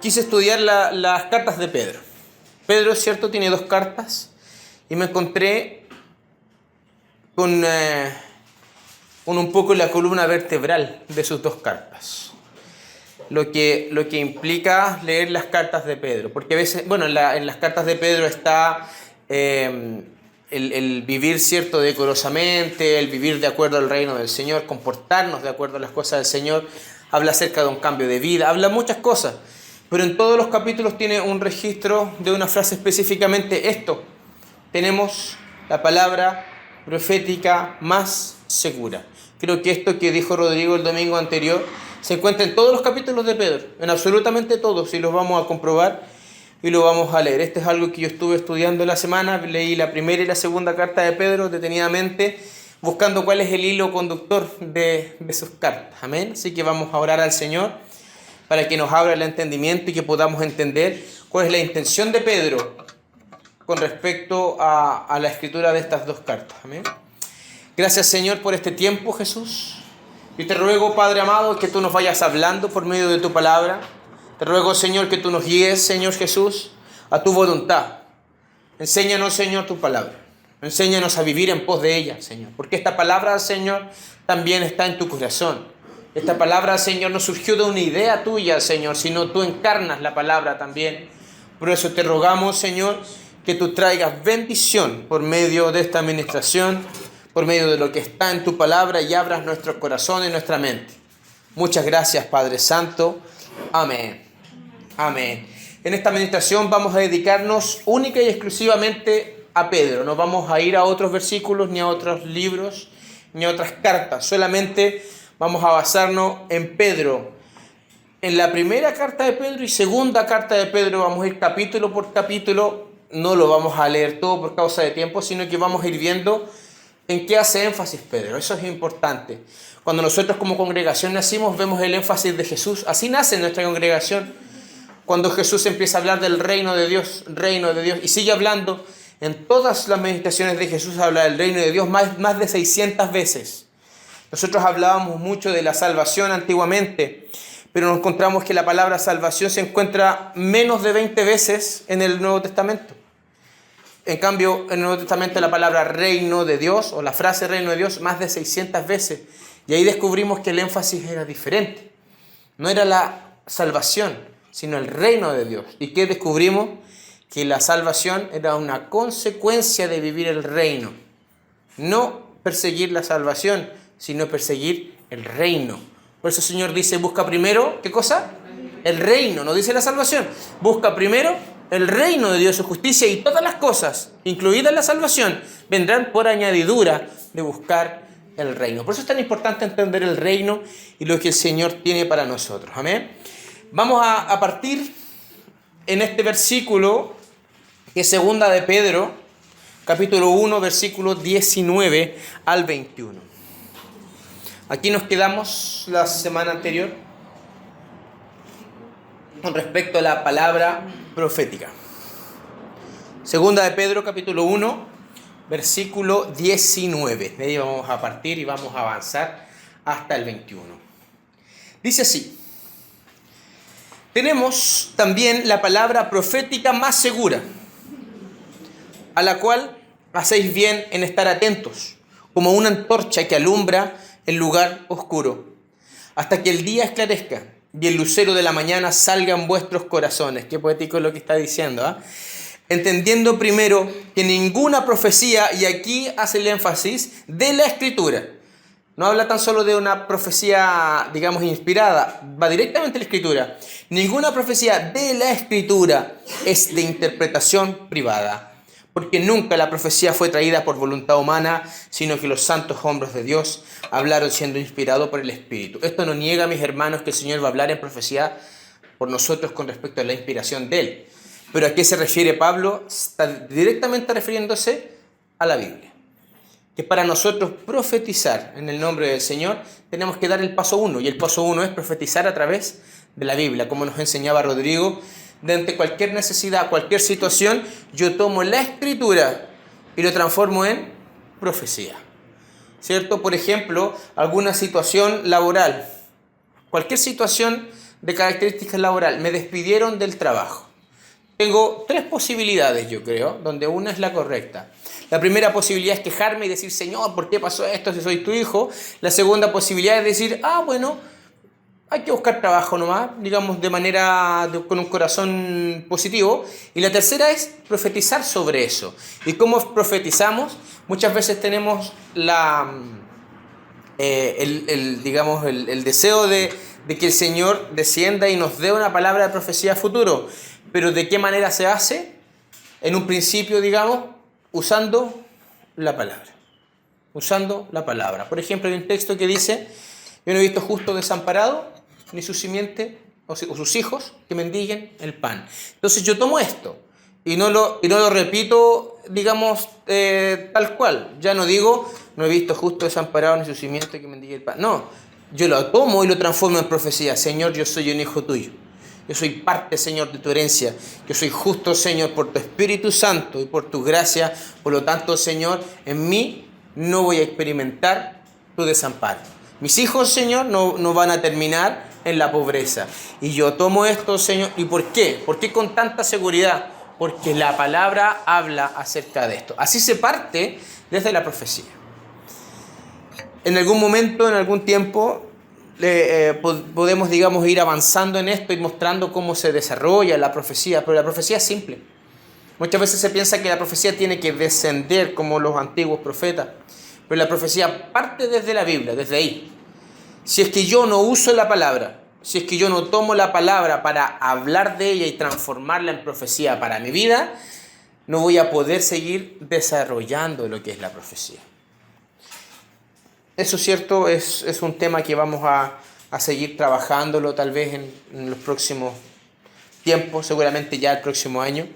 Quise estudiar las cartas de Pedro. Pedro, es cierto, tiene 2 cartas y me encontré con un poco la columna vertebral de sus 2 cartas. Lo que implica leer las cartas de Pedro. Porque a veces, en las cartas de Pedro está el vivir, cierto, decorosamente, el vivir de acuerdo al reino del Señor, comportarnos de acuerdo a las cosas del Señor. Habla acerca de un cambio de vida, habla muchas cosas. Pero en todos los capítulos tiene un registro de una frase específicamente esto. Tenemos la palabra profética más segura. Creo que esto que dijo Rodrigo el domingo anterior se encuentra en todos los capítulos de Pedro, en absolutamente todos, y los vamos a comprobar y lo vamos a leer. Este es algo que yo estuve estudiando en la semana, leí la primera y la segunda carta de Pedro detenidamente, buscando cuál es el hilo conductor de sus cartas. Amén. Así que vamos a orar al Señor para que nos abra el entendimiento y que podamos entender cuál es la intención de Pedro con respecto a la escritura de estas 2 cartas. Amén. Gracias, Señor, por este tiempo, Jesús. Yo te ruego, Padre amado, que tú nos vayas hablando por medio de tu palabra. Te ruego, Señor, que tú nos guíes, Señor Jesús, a tu voluntad. Enséñanos, Señor, tu palabra. Enséñanos a vivir en pos de ella, Señor. Porque esta palabra, Señor, también está en tu corazón. Esta palabra, Señor, no surgió de una idea tuya, Señor, sino tú encarnas la palabra también. Por eso te rogamos, Señor, que tú traigas bendición por medio de esta administración, por medio de lo que está en tu palabra, y abras nuestro corazón y nuestra mente. Muchas gracias, Padre Santo. Amén. Amén. En esta administración vamos a dedicarnos única y exclusivamente a Pedro. No vamos a ir a otros versículos, ni a otros libros, ni a otras cartas. Solamente vamos a basarnos en Pedro. En la primera carta de Pedro y segunda carta de Pedro vamos a ir capítulo por capítulo. No lo vamos a leer todo por causa de tiempo, sino que vamos a ir viendo en qué hace énfasis Pedro. Eso es importante. Cuando nosotros como congregación nacimos, vemos el énfasis de Jesús. Así nace nuestra congregación. Cuando Jesús empieza a hablar del reino de Dios, y sigue hablando, en todas las meditaciones de Jesús habla del reino de Dios más de 600 veces. Nosotros hablábamos mucho de la salvación antiguamente, pero nos encontramos que la palabra salvación se encuentra menos de 20 veces en el Nuevo Testamento. En cambio, en el Nuevo Testamento la palabra reino de Dios, o la frase reino de Dios, más de 600 veces. Y ahí descubrimos que el énfasis era diferente. No era la salvación, sino el reino de Dios. ¿Y qué descubrimos? Que la salvación era una consecuencia de vivir el reino. No perseguir la salvación, sino perseguir el reino. Por eso el Señor dice, busca primero, ¿qué cosa? El reino, no dice la salvación. Busca primero el reino de Dios, su justicia, y todas las cosas, incluida la salvación, vendrán por añadidura de buscar el reino. Por eso es tan importante entender el reino y lo que el Señor tiene para nosotros. Amén. Vamos a partir en este versículo, que es segunda de Pedro, capítulo 1, versículo 19 al 21. Aquí nos quedamos la semana anterior con respecto a la palabra profética. Segunda de Pedro, capítulo 1, versículo 19. De ahí vamos a partir y vamos a avanzar hasta el 21. Dice así: tenemos también la palabra profética más segura, a la cual hacéis bien en estar atentos, como una antorcha que alumbra el lugar oscuro, hasta que el día esclarezca y el lucero de la mañana salga en vuestros corazones. Qué poético es lo que está diciendo, ¿eh? Entendiendo primero que ninguna profecía, y aquí hace el énfasis, de la Escritura. No habla tan solo de una profecía, digamos, inspirada, va directamente a la Escritura. Ninguna profecía de la Escritura es de interpretación privada, porque nunca la profecía fue traída por voluntad humana, sino que los santos hombres de Dios hablaron siendo inspirados por el Espíritu. Esto no niega, mis hermanos, que el Señor va a hablar en profecía por nosotros con respecto a la inspiración de Él. Pero ¿a qué se refiere Pablo? Está directamente refiriéndose a la Biblia. Que para nosotros profetizar en el nombre del Señor tenemos que dar el paso 1, y el paso 1 es profetizar a través de la Biblia, como nos enseñaba Rodrigo, de ante cualquier necesidad, cualquier situación, yo tomo la Escritura y lo transformo en profecía. ¿Cierto? Por ejemplo, alguna situación laboral, cualquier situación de características laboral, me despidieron del trabajo. Tengo tres posibilidades, yo creo, donde una es la correcta. La primera posibilidad es quejarme y decir, Señor, ¿por qué pasó esto si soy tu hijo? La segunda posibilidad es decir, bueno, hay que buscar trabajo nomás, digamos, con un corazón positivo. Y la tercera es profetizar sobre eso. ¿Y cómo profetizamos? Muchas veces tenemos el deseo de que el Señor descienda y nos dé una palabra de profecía a futuro. Pero ¿de qué manera se hace? En un principio, digamos, usando la palabra. Usando la palabra. Por ejemplo, hay un texto que dice, yo no he visto justo desamparado, ni su simiente o sus hijos que mendiguen el pan. Entonces yo tomo esto y no lo repito, digamos, tal cual. Ya no digo, no he visto justo desamparado ni su simiente que mendigue el pan. No, yo lo tomo y lo transformo en profecía. Señor, yo soy un hijo tuyo. Yo soy parte, Señor, de tu herencia. Yo soy justo, Señor, por tu Espíritu Santo y por tu gracia. Por lo tanto, Señor, en mí no voy a experimentar tu desamparo. Mis hijos, Señor, no van a terminar en la pobreza. Y yo tomo esto, Señor. ¿Y por qué? ¿Por qué con tanta seguridad? Porque la palabra habla acerca de esto. Así se parte desde la profecía. En algún momento, en algún tiempo, podemos, digamos, ir avanzando en esto y mostrando cómo se desarrolla la profecía. Pero la profecía es simple. Muchas veces se piensa que la profecía tiene que descender como los antiguos profetas. Pero la profecía parte desde la Biblia, desde ahí. Si es que yo no uso la palabra, si es que yo no tomo la palabra para hablar de ella y transformarla en profecía para mi vida, no voy a poder seguir desarrollando lo que es la profecía. Eso, cierto, es un tema que vamos a seguir trabajándolo tal vez en los próximos tiempos, seguramente ya el próximo año.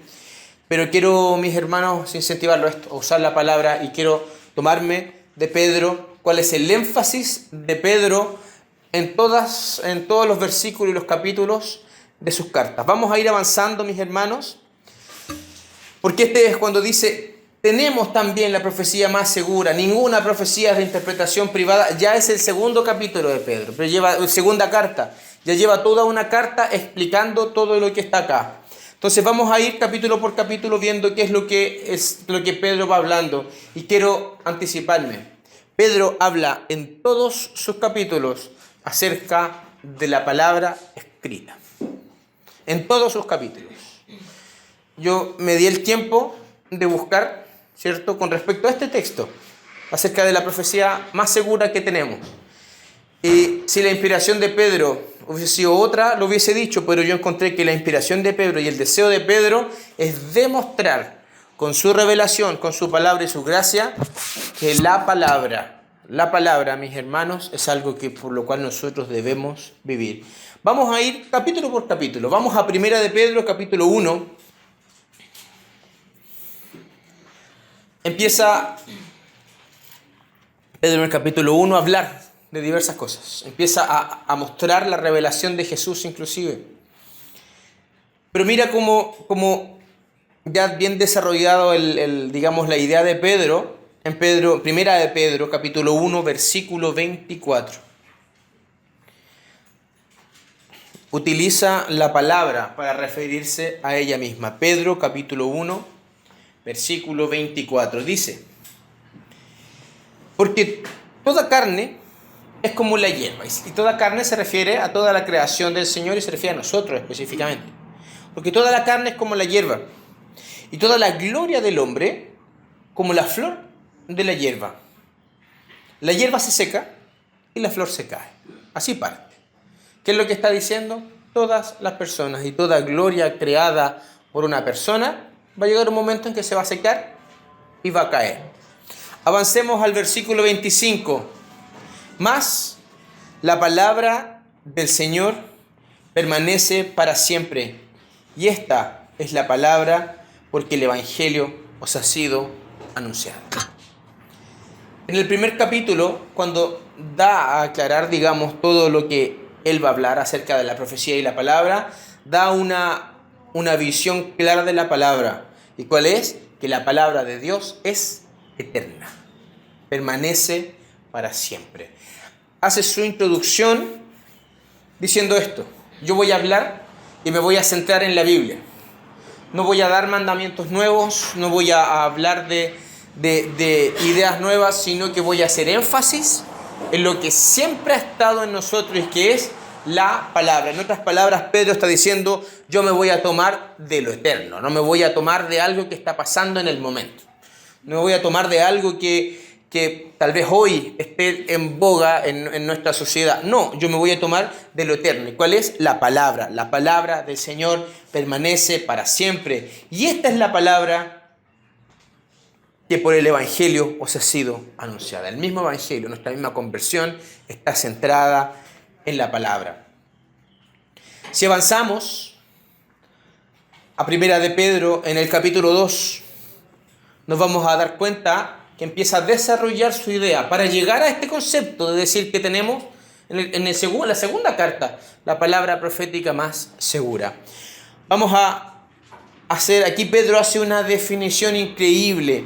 Pero quiero, mis hermanos, incentivarlo a esto, a usar la palabra, y quiero tomarme de Pedro. ¿Cuál es el énfasis de Pedro en todos los versículos y los capítulos de sus cartas? Vamos a ir avanzando, mis hermanos, porque este es cuando dice, tenemos también la profecía más segura, ninguna profecía es de interpretación privada. Ya es el segundo capítulo de Pedro, pero lleva segunda carta, ya lleva toda una carta explicando todo lo que está acá. Entonces vamos a ir capítulo por capítulo viendo qué es lo que Pedro va hablando, y quiero anticiparme. Pedro habla en todos sus capítulos acerca de la palabra escrita. En todos sus capítulos. Yo me di el tiempo de buscar, ¿cierto?, con respecto a este texto, acerca de la profecía más segura que tenemos. Y si la inspiración de Pedro hubiese sido otra, lo hubiese dicho, pero yo encontré que la inspiración de Pedro y el deseo de Pedro es demostrar con su revelación, con su palabra y su gracia, que la palabra, mis hermanos, es algo que por lo cual nosotros debemos vivir. Vamos a ir capítulo por capítulo. Vamos a Primera de Pedro, capítulo 1. Empieza Pedro en el capítulo 1 a hablar de diversas cosas. Empieza a mostrar la revelación de Jesús inclusive. Pero mira cómo ya bien desarrollado digamos, la idea de Pedro, Primera de Pedro, capítulo 1, versículo 24. Utiliza la palabra para referirse a ella misma. Pedro, capítulo 1, versículo 24. Dice, porque toda carne es como la hierba. Y toda carne se refiere a toda la creación del Señor y se refiere a nosotros específicamente. Porque toda la carne es como la hierba. Y toda la gloria del hombre como la flor de la hierba. La hierba se seca y la flor se cae. Así parte. ¿Qué es lo que está diciendo? Todas las personas y toda gloria creada por una persona va a llegar un momento en que se va a secar y va a caer. Avancemos al versículo 25. Mas la palabra del Señor permanece para siempre. Y esta es la palabra porque el Evangelio os ha sido anunciado. En el primer capítulo, cuando da a aclarar, digamos, todo lo que él va a hablar acerca de la profecía y la palabra, da una una visión clara de la palabra. ¿Y cuál es? Que la palabra de Dios es eterna, permanece para siempre. Hace su introducción diciendo esto: yo voy a hablar y me voy a centrar en la Biblia. No voy a dar mandamientos nuevos, no voy a hablar de ideas nuevas, sino que voy a hacer énfasis en lo que siempre ha estado en nosotros y que es la palabra. En otras palabras, Pedro está diciendo: yo me voy a tomar de lo eterno, no me voy a tomar de algo que está pasando en el momento. No me voy a tomar de algo que tal vez hoy esté en boga en nuestra sociedad. No, yo me voy a tomar de lo eterno. ¿Y cuál es? La palabra. La palabra del Señor permanece para siempre. Y esta es la palabra que por el Evangelio os ha sido anunciada. El mismo Evangelio, nuestra misma conversión, está centrada en la palabra. Si avanzamos a Primera de Pedro, en el capítulo 2, nos vamos a dar cuenta que empieza a desarrollar su idea para llegar a este concepto de decir que tenemos en la segunda carta la palabra profética más segura. Vamos a hacer, aquí Pedro hace una definición increíble.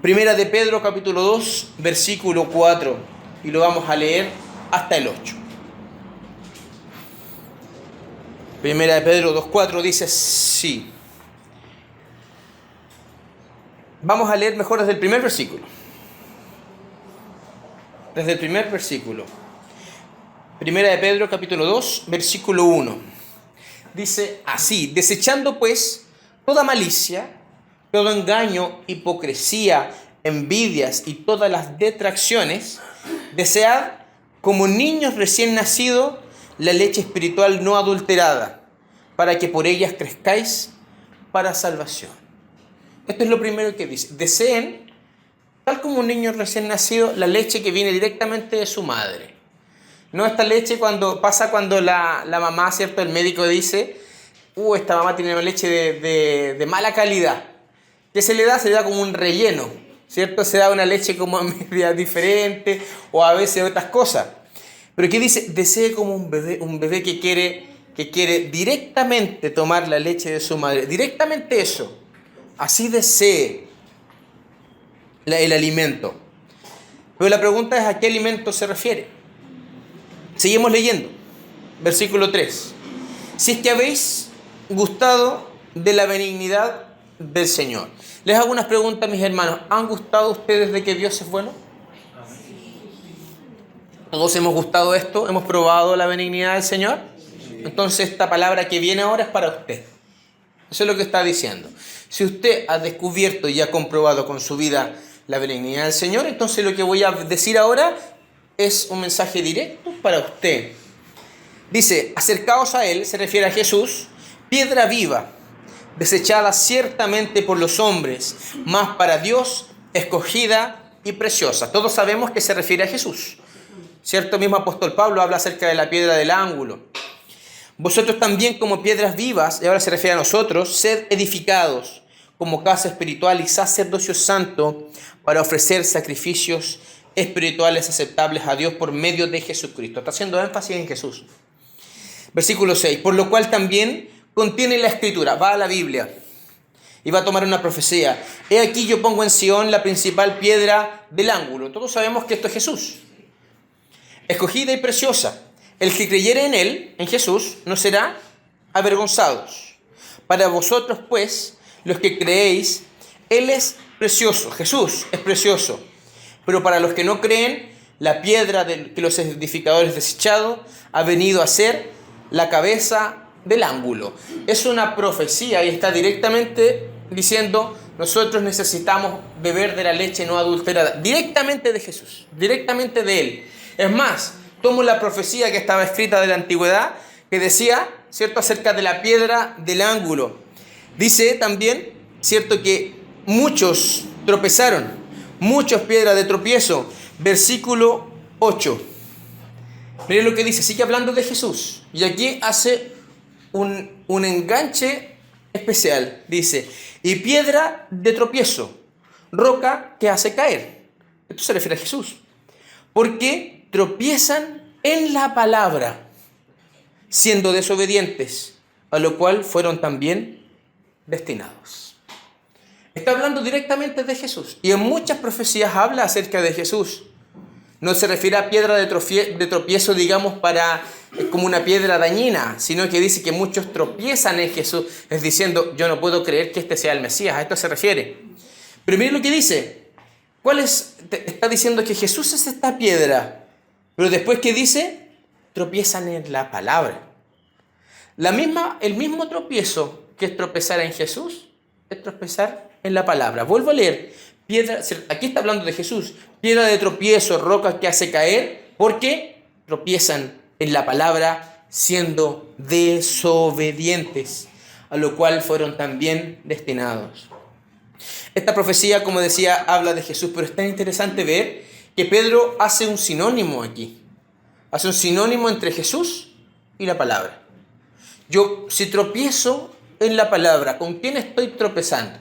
Primera de Pedro capítulo 2, versículo 4, y lo vamos a leer hasta el 8. Primera de Pedro 2:4 dice así. Vamos a leer mejor desde el primer versículo. Desde el primer versículo. Primera de Pedro, capítulo 2, versículo 1. Dice así: desechando pues toda malicia, todo engaño, hipocresía, envidias y todas las detracciones, desead como niños recién nacidos la leche espiritual no adulterada, para que por ellas crezcáis para salvación. Esto es lo primero que dice. Deseen, tal como un niño recién nacido, la leche que viene directamente de su madre. No esta leche cuando la mamá, ¿cierto? El médico dice: esta mamá tiene una leche de mala calidad. ¿Qué se le da? Se le da como un relleno, ¿cierto? Se da una leche como media diferente o a veces otras cosas. Pero ¿qué dice? Desee como un bebé que quiere directamente tomar la leche de su madre. Directamente eso. Así desee el alimento. Pero la pregunta es: ¿a qué alimento se refiere? Seguimos leyendo. Versículo 3. Si es que habéis gustado de la benignidad del Señor. Les hago unas preguntas, mis hermanos. ¿Han gustado ustedes de que Dios es bueno? ¿Todos hemos gustado esto? ¿Hemos probado la benignidad del Señor? Entonces esta palabra que viene ahora es para usted. Eso es lo que está diciendo. Si usted ha descubierto y ha comprobado con su vida la benignidad del Señor, entonces lo que voy a decir ahora es un mensaje directo para usted. Dice: acercaos a Él, se refiere a Jesús, piedra viva, desechada ciertamente por los hombres, mas para Dios escogida y preciosa. Todos sabemos que se refiere a Jesús, ¿cierto? El mismo apóstol Pablo habla acerca de la piedra del ángulo. Vosotros también, como piedras vivas, y ahora se refiere a nosotros, sed edificados como casa espiritual y sacerdocio santo para ofrecer sacrificios espirituales aceptables a Dios por medio de Jesucristo. Está haciendo énfasis en Jesús. Versículo 6. Por lo cual también contiene la Escritura. Va a la Biblia y va a tomar una profecía. He aquí yo pongo en Sión la principal piedra del ángulo. Todos sabemos que esto es Jesús. Escogida y preciosa. El que creyere en Él, en Jesús, no será avergonzado. Para vosotros, pues, los que creéis, Él es precioso. Jesús es precioso. Pero para los que no creen, la piedra que los edificadores desechado ha venido a ser la cabeza del ángulo. Es una profecía y está directamente diciendo: nosotros necesitamos beber de la leche no adulterada. Directamente de Jesús, directamente de Él. Es más, tomo la profecía que estaba escrita de la antigüedad, que decía, ¿cierto?, acerca de la piedra del ángulo. Dice también, ¿cierto?, que muchos tropezaron, muchas piedras de tropiezo. Versículo 8. Miren lo que dice, sigue hablando de Jesús. Y aquí hace un enganche especial. Dice: y piedra de tropiezo, roca que hace caer. Esto se refiere a Jesús. Porque tropiezan en la palabra, siendo desobedientes. a lo cual fueron también destinados. Está hablando directamente de Jesús. Y en muchas profecías habla acerca de Jesús. No se refiere a piedra de tropiezo, digamos, como una piedra dañina, sino que dice que muchos tropiezan en Jesús, es diciendo, yo no puedo creer que este sea el Mesías. A esto se refiere. Pero miren lo que dice. Está diciendo que Jesús es esta piedra. Pero después, ¿qué dice? Tropiezan en la palabra. El mismo tropiezo que es tropezar en Jesús, es tropezar en la palabra. Vuelvo a leer. Aquí está hablando de Jesús. Piedra de tropiezo, roca que hace caer, porque tropiezan en la palabra siendo desobedientes, a lo cual fueron también destinados. Esta profecía, como decía, habla de Jesús, pero es tan interesante ver que Pedro hace un sinónimo aquí. Hace un sinónimo entre Jesús y la palabra. Si tropiezo en la palabra, ¿con quién estoy tropezando?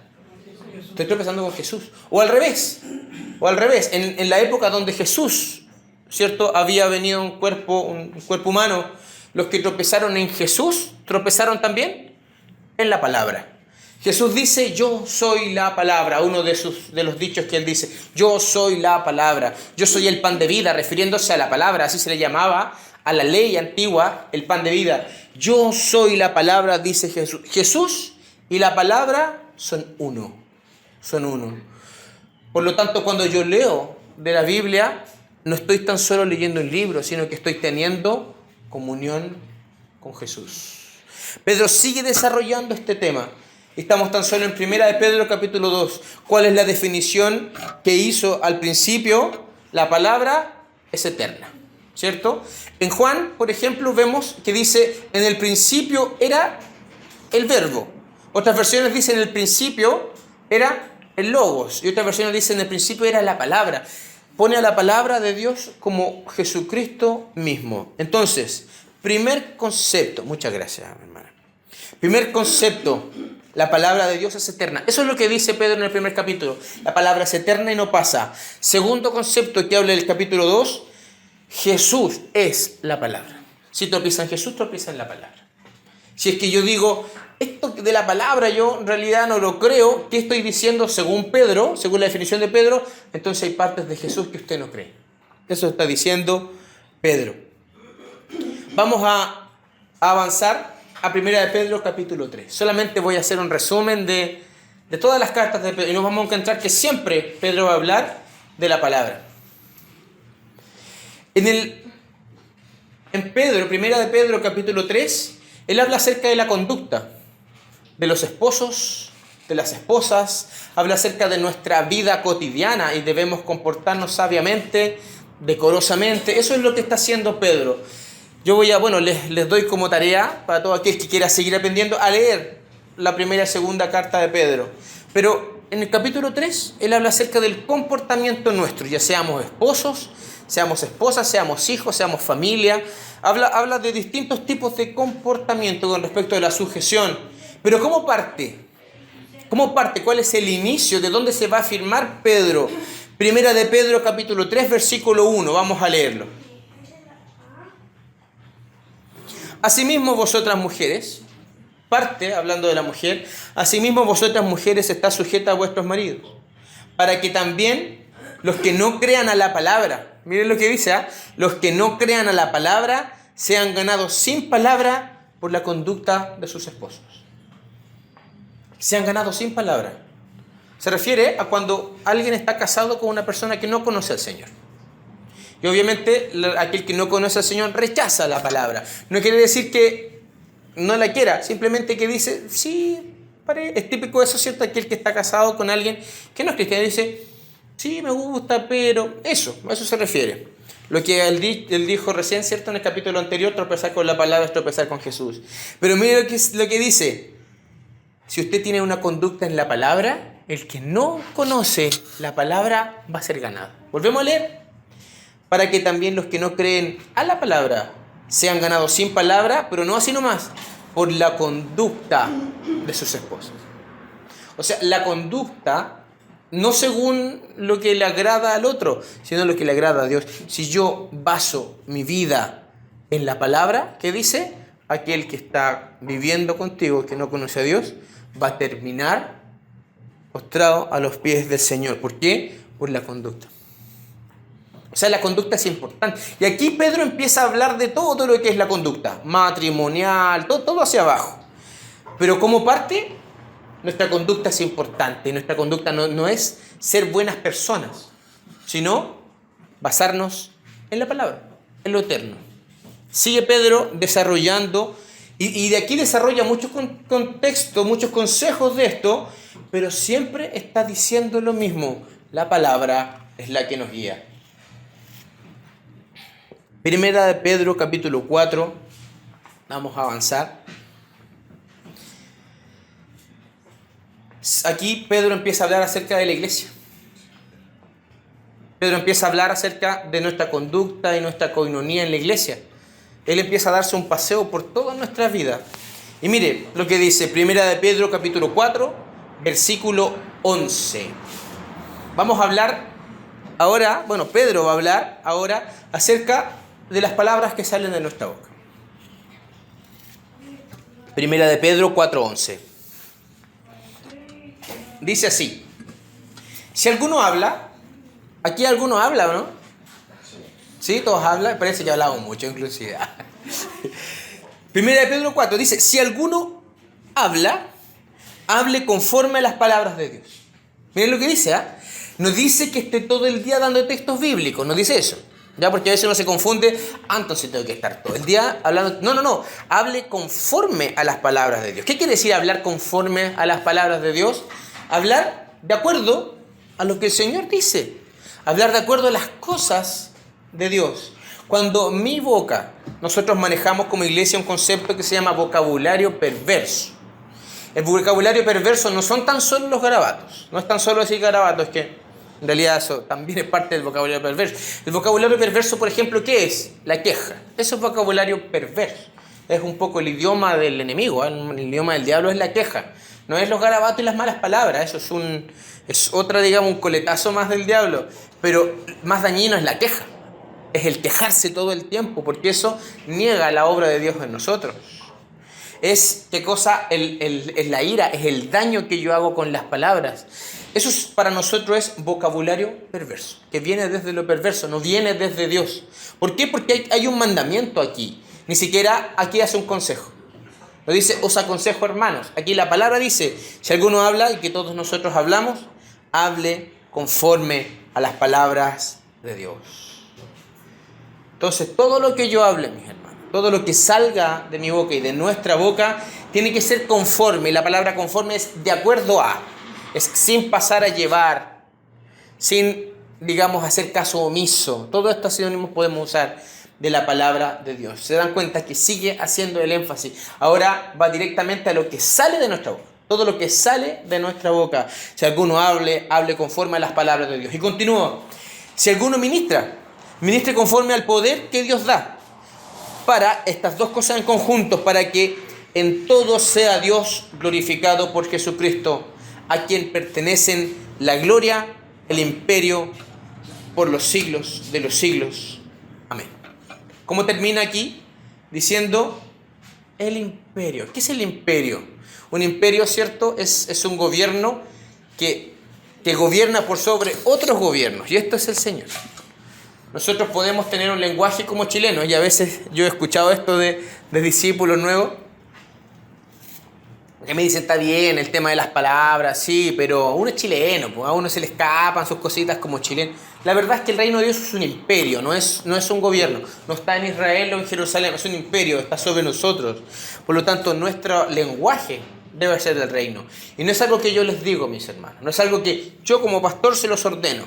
Estoy tropezando con Jesús. O al revés. En la época donde Jesús, ¿cierto?, había venido un cuerpo humano, los que tropezaron en Jesús, tropezaron también en la palabra. Jesús dice, yo soy la palabra, uno de los dichos que él dice, yo soy la palabra, yo soy el pan de vida, refiriéndose a la palabra, así se le llamaba a la ley antigua, el pan de vida. Yo soy la palabra, dice Jesús. Jesús y la palabra son uno. Por lo tanto, cuando yo leo de la Biblia, no estoy tan solo leyendo un libro, sino que estoy teniendo comunión con Jesús. Pedro sigue desarrollando este tema. Estamos tan solo en 1 de Pedro capítulo 2. ¿Cuál es la definición que hizo al principio? La palabra es eterna, ¿cierto? En Juan, por ejemplo, vemos que dice, en el principio era el verbo. Otras versiones dicen, en el principio era el logos. Y otras versiones dicen, en el principio era la palabra. Pone a la palabra de Dios como Jesucristo mismo. Entonces, primer concepto. Muchas gracias, mi hermana. Primer concepto. La palabra de Dios es eterna. Eso es lo que dice Pedro en el primer capítulo. La palabra es eterna y no pasa. Segundo concepto que habla del capítulo 2. Jesús es la palabra. Si tropieza en Jesús, tropieza en la palabra. Si es que yo digo, esto de la palabra yo en realidad no lo creo, ¿qué estoy diciendo según Pedro? Según la definición de Pedro, entonces hay partes de Jesús que usted no cree. Eso está diciendo Pedro. Vamos a avanzar a 1 de Pedro capítulo 3. Solamente voy a hacer un resumen de todas las cartas de Pedro y nos vamos a encontrar que siempre Pedro va a hablar de la palabra. En Pedro, 1 de Pedro capítulo 3, él habla acerca de la conducta de los esposos, de las esposas, habla acerca de nuestra vida cotidiana y debemos comportarnos sabiamente, decorosamente. Eso es lo que está haciendo Pedro. Yo les doy como tarea para todo aquel que quiera seguir aprendiendo a leer la primera y segunda carta de Pedro. Pero en el capítulo 3, él habla acerca del comportamiento nuestro, ya seamos esposos, seamos esposas, seamos hijos, seamos familia. Habla de distintos tipos de comportamiento con respecto a la sujeción. Pero ¿cómo parte? ¿Cuál es el inicio? ¿De dónde se va a afirmar Pedro? Primera de Pedro capítulo 3, versículo 1. Vamos a leerlo. Asimismo vosotras mujeres, parte hablando de la mujer, asimismo vosotras mujeres estáis sujetas a vuestros maridos, para que también los que no crean a la palabra, miren lo que dice, los que no crean a la palabra sean ganados sin palabra por la conducta de sus esposos. Sean ganados sin palabra. Se refiere a cuando alguien está casado con una persona que no conoce al Señor. Y obviamente aquel que no conoce al Señor rechaza la palabra. No quiere decir que no la quiera, simplemente que dice, sí, es típico eso, ¿cierto? Aquel que está casado con alguien que no es cristiano dice, sí, me gusta, pero a eso se refiere. Lo que él dijo recién, ¿cierto? En el capítulo anterior, tropezar con la palabra es tropezar con Jesús. Pero mire lo que dice. Si usted tiene una conducta en la palabra, el que no conoce la palabra va a ser ganado. Volvemos a leer. Para que también los que no creen a la palabra sean ganados sin palabra, pero no así nomás, por la conducta de sus esposos. O sea, la conducta no según lo que le agrada al otro, sino lo que le agrada a Dios. Si yo baso mi vida en la palabra, ¿qué dice? aquel que está viviendo contigo, que no conoce a Dios, va a terminar postrado a los pies del Señor. ¿Por qué? Por la conducta. O sea, la conducta es importante. Y aquí Pedro empieza a hablar de todo lo que es la conducta, matrimonial, todo hacia abajo. Pero como parte, nuestra conducta es importante. Nuestra conducta no es ser buenas personas, sino basarnos en la palabra, en lo eterno. Sigue Pedro desarrollando, y de aquí desarrolla muchos contextos, muchos consejos de esto, pero siempre está diciendo lo mismo. La palabra es la que nos guía. Primera de Pedro, capítulo 4. Vamos a avanzar. Aquí Pedro empieza a hablar acerca de la iglesia. Pedro empieza a hablar acerca de nuestra conducta y nuestra coinonía en la iglesia. Él empieza a darse un paseo por toda nuestra vida. Y mire lo que dice Primera de Pedro, capítulo 4, versículo 11. Vamos a hablar ahora, Pedro va a hablar ahora acerca de las palabras que salen de nuestra boca. Primera de Pedro 4:11. Dice así: si alguno habla, aquí alguno habla, ¿no? Sí, todos hablan, parece que hablamos mucho inclusive. Primera de Pedro 4 dice: si alguno habla, hable conforme a las palabras de Dios. Miren lo que dice, ¿ah? No dice que esté todo el día dando textos bíblicos, no dice eso. Ya, porque a veces uno se confunde, entonces tengo que estar todo el día hablando. No. Hable conforme a las palabras de Dios. ¿Qué quiere decir hablar conforme a las palabras de Dios? Hablar de acuerdo a lo que el Señor dice. Hablar de acuerdo a las cosas de Dios. Cuando mi boca, nosotros manejamos como iglesia un concepto que se llama vocabulario perverso. El vocabulario perverso no son tan solo los garabatos. No es tan solo decir garabatos, que en realidad eso también es parte del vocabulario perverso. El vocabulario perverso, por ejemplo, ¿qué es? La queja. Eso es vocabulario perverso. Es un poco el idioma del enemigo, ¿eh? El idioma del diablo es la queja. No es los garabatos y las malas palabras. Eso es otra, digamos, un coletazo más del diablo. Pero más dañino es la queja. Es el quejarse todo el tiempo, porque eso niega la obra de Dios en nosotros. Es, ¿qué cosa? Es la ira, es el daño que yo hago con las palabras. Eso para nosotros es vocabulario perverso, que viene desde lo perverso, no viene desde Dios. ¿Por qué? Porque hay un mandamiento aquí. Ni siquiera aquí hace un consejo. Lo dice: os aconsejo, hermanos. Aquí la palabra dice: si alguno habla, y que todos nosotros hablamos, hable conforme a las palabras de Dios. Entonces, todo lo que yo hable, mis hermanos, todo lo que salga de mi boca y de nuestra boca, tiene que ser conforme. Y la palabra conforme es de acuerdo a. Es sin pasar a llevar, sin, digamos, hacer caso omiso. Todos estos sinónimos podemos usar de la palabra de Dios. Se dan cuenta que sigue haciendo el énfasis. Ahora va directamente a lo que sale de nuestra boca. Todo lo que sale de nuestra boca. Si alguno hable conforme a las palabras de Dios. Y continúa. Si alguno ministre conforme al poder que Dios da. Para estas dos cosas en conjunto, para que en todo sea Dios glorificado por Jesucristo, a quien pertenecen la gloria, el imperio, por los siglos de los siglos. Amén. ¿Cómo termina aquí? Diciendo el imperio. ¿Qué es el imperio? Un imperio, ¿cierto? Es un gobierno que gobierna por sobre otros gobiernos. Y esto es el Señor. Nosotros podemos tener un lenguaje como chilenos, y a veces yo he escuchado esto de discípulos nuevos, que me dicen: está bien el tema de las palabras, sí, pero uno es chileno, pues a uno se le escapan sus cositas como chileno. La verdad es que el reino de Dios es un imperio, no es un gobierno. No está en Israel o en Jerusalén, es un imperio, está sobre nosotros. Por lo tanto, nuestro lenguaje debe ser del reino. Y no es algo que yo les digo, mis hermanos, no es algo que yo como pastor se los ordeno.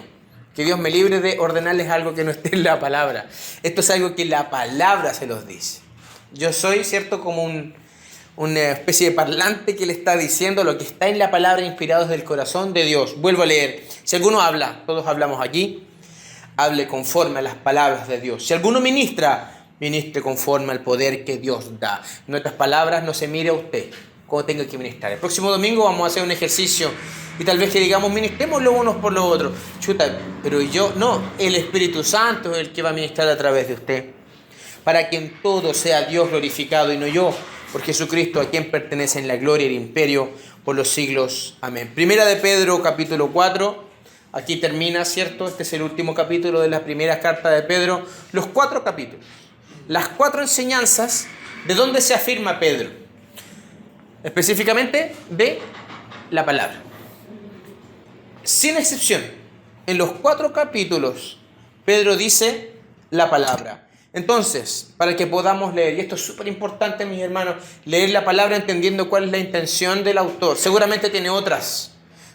Que Dios me libre de ordenarles algo que no esté en la palabra. Esto es algo que la palabra se los dice. Yo soy, ¿cierto?, como una especie de parlante que le está diciendo lo que está en la palabra, inspirado desde el corazón de Dios. Vuelvo a leer. Si alguno habla, todos hablamos aquí, hable conforme a las palabras de Dios. Si alguno ministre conforme al poder que Dios da. En otras palabras, no se mire a usted cómo tenga que ministrar. El próximo domingo vamos a hacer un ejercicio y tal vez que digamos: ministremos los unos por los otros. Chuta, pero yo no, el Espíritu Santo es el que va a ministrar a través de usted. para que en todo sea Dios glorificado y no yo, por Jesucristo, a quien pertenecen la gloria y el imperio por los siglos. Amén. Primera de Pedro, capítulo 4. Aquí termina, ¿cierto? Este es el último capítulo de la primera carta de Pedro. Los 4 capítulos. Las 4 enseñanzas de dónde se afirma Pedro. Específicamente de la palabra. Sin excepción, en los 4 capítulos, Pedro dice la palabra. Entonces, para que podamos leer, y esto es súper importante, mis hermanos, leer la palabra entendiendo cuál es la intención del autor. Seguramente tiene otras,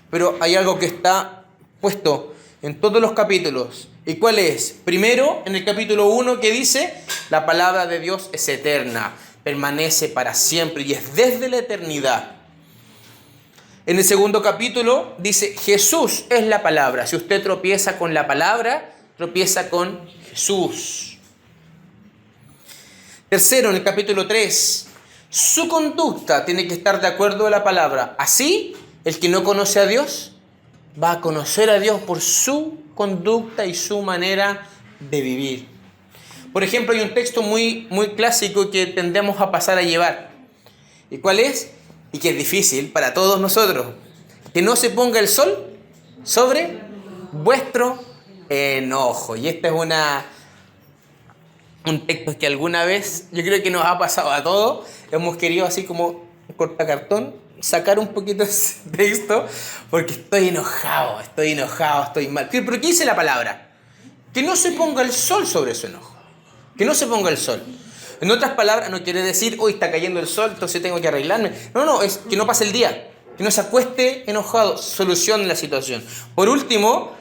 pero hay algo que está puesto en todos los capítulos. ¿Y cuál es? Primero, en el capítulo 1, que dice, la palabra de Dios es eterna, permanece para siempre y es desde la eternidad. En el segundo capítulo dice, Jesús es la palabra. Si usted tropieza con la palabra, tropieza con Jesús. Tercero, en el capítulo 3, su conducta tiene que estar de acuerdo a la palabra. Así, el que no conoce a Dios va a conocer a Dios por su conducta y su manera de vivir. Por ejemplo, hay un texto muy clásico que tendemos a pasar a llevar. ¿Y cuál es? Y que es difícil para todos nosotros. Que no se ponga el sol sobre vuestro enojo. Y esta es un texto que alguna vez, yo creo que nos ha pasado a todos, hemos querido así como cortacartón, sacar un poquito ese texto, porque estoy enojado, estoy mal. ¿Pero qué dice la palabra? Que no se ponga el sol sobre su enojo. Que no se ponga el sol. En otras palabras, no quiere decir, hoy está cayendo el sol, entonces tengo que arreglarme. No, es que no pase el día. Que no se acueste enojado, solucione la situación. Por último,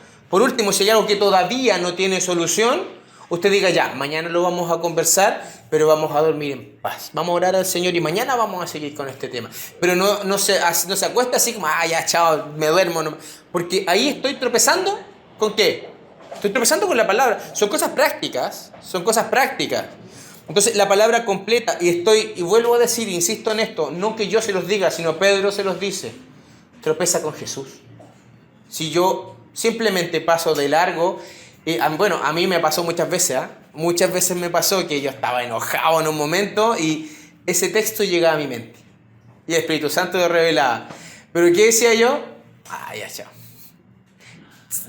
si hay algo que todavía no tiene solución, usted diga ya, mañana lo vamos a conversar, pero vamos a dormir en paz. Vamos a orar al Señor y mañana vamos a seguir con este tema. Pero no se acuesta así como, ya, chao, me duermo. No. Porque ahí estoy tropezando, ¿con qué? Estoy tropezando con la palabra. Son cosas prácticas. Entonces, la palabra completa, y vuelvo a decir, insisto en esto, no que yo se los diga, sino Pedro se los dice, tropeza con Jesús. Si yo simplemente paso de largo, a mí me pasó muchas veces, muchas veces me pasó que yo estaba enojado en un momento y ese texto llegaba a mi mente. Y el Espíritu Santo lo revelaba. Pero ¿qué decía yo? Ya, chao.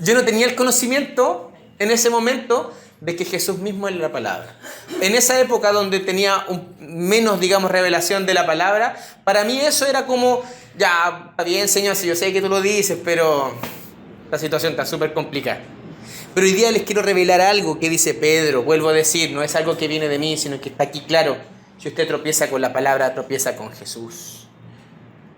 Yo no tenía el conocimiento en ese momento de que Jesús mismo era la palabra. En esa época donde tenía menos, revelación de la palabra, para mí eso era como, ya, está bien, Señor, si yo sé que tú lo dices, pero la situación está súper complicada. Pero hoy día les quiero revelar algo que dice Pedro, vuelvo a decir, no es algo que viene de mí, sino que está aquí claro. Si usted tropieza con la palabra, tropieza con Jesús.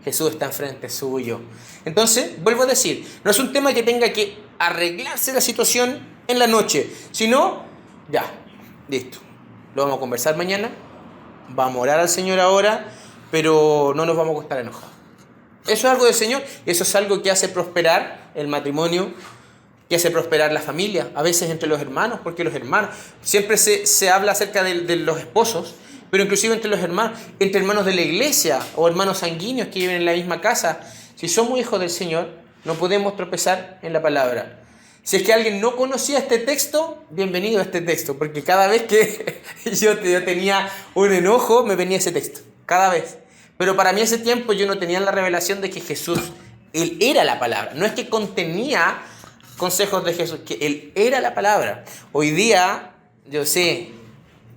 Jesús está enfrente suyo. Entonces, vuelvo a decir, no es un tema que tenga que arreglarse la situación en la noche, sino, ya, listo. Lo vamos a conversar mañana, vamos a orar al Señor ahora, pero no nos vamos a acostar enojados. Eso es algo del Señor, y eso es algo que hace prosperar el matrimonio, que hace prosperar la familia, a veces entre los hermanos, porque los hermanos, siempre se habla acerca de los esposos, pero inclusive entre los hermanos, entre hermanos de la iglesia o hermanos sanguíneos que viven en la misma casa. Si somos hijos del Señor, no podemos tropezar en la palabra. Si es que alguien no conocía este texto, bienvenido a este texto, porque cada vez que yo tenía un enojo, me venía ese texto, cada vez. Pero para mí ese tiempo yo no tenía la revelación de que Jesús, Él era la palabra, no es que contenía consejos de Jesús, que Él era la palabra. Hoy día yo sé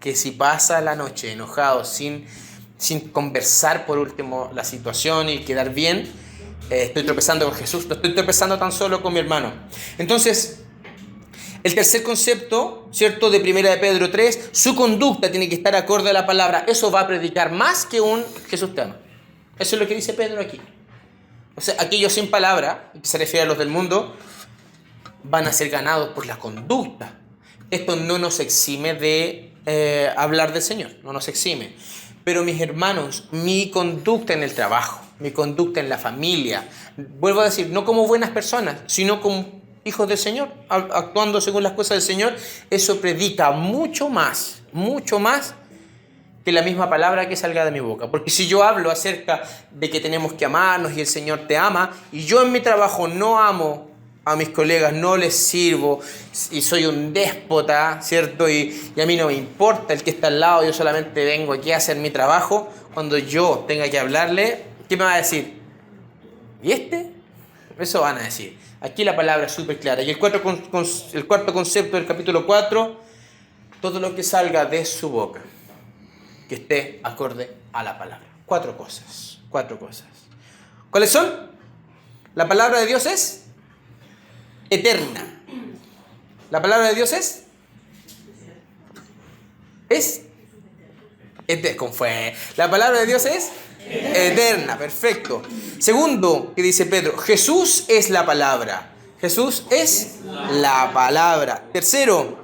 que si pasa la noche enojado sin conversar por último la situación y quedar bien, estoy tropezando con Jesús, no estoy tropezando tan solo con mi hermano. Entonces, el tercer concepto, ¿cierto? De Primera de Pedro 3, su conducta tiene que estar acorde a la palabra. Eso va a predicar más que un Jesús te ama. Eso es lo que dice Pedro aquí. O sea, aquellos sin palabra, que se refiere a los del mundo, van a ser ganados por la conducta. Esto no nos exime de hablar del Señor, no nos exime. Pero mis hermanos, mi conducta en el trabajo, mi conducta en la familia, vuelvo a decir, no como buenas personas, sino como hijos del Señor, actuando según las cosas del Señor, eso predica mucho más que la misma palabra que salga de mi boca. Porque si yo hablo acerca de que tenemos que amarnos y el Señor te ama, y yo en mi trabajo no amo a mis colegas no les sirvo y soy un déspota, ¿cierto? Y a mí no me importa el que está al lado, yo solamente vengo aquí a hacer mi trabajo, cuando yo tenga que hablarle, ¿qué me va a decir? ¿Y este? Eso van a decir. Aquí la palabra es súper clara. Y el cuarto concepto del capítulo 4, todo lo que salga de su boca, que esté acorde a la palabra. Cuatro cosas. ¿Cuáles son? La palabra de Dios es eterna. La palabra de Dios es ¿cómo fue? La palabra de Dios es eterna. Perfecto. Segundo, que dice Pedro, Jesús es la palabra. Jesús es la palabra. Tercero,